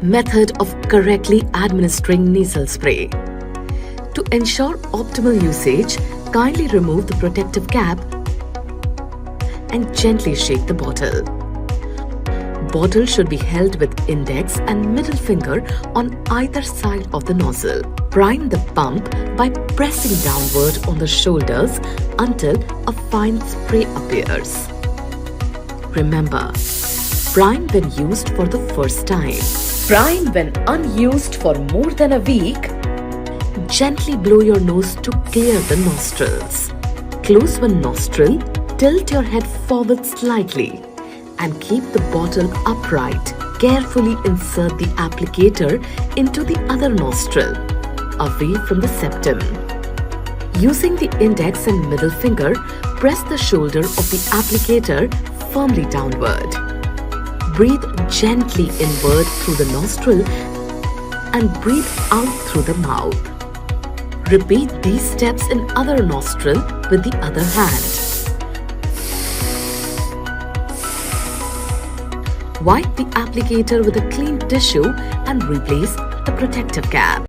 Method of correctly administering nasal spray. To ensure optimal usage, kindly remove the protective cap and gently shake the bottle. Bottle should be held with index and middle finger on either side of the nozzle. Prime the pump by pressing downward on the shoulders until a fine spray appears. Remember, prime when used for the first time. Prime when unused for more than a week. Gently blow your nose to clear the nostrils. Close one nostril, tilt your head forward slightly and keep the bottle upright. Carefully insert the applicator into the other nostril, away from the septum. Using the index and middle finger, press the shoulder of the applicator firmly downward. Breathe gently inward through the nostril and breathe out through the mouth. Repeat these steps in other nostril with the other hand. Wipe the applicator with a clean tissue and replace the protective cap.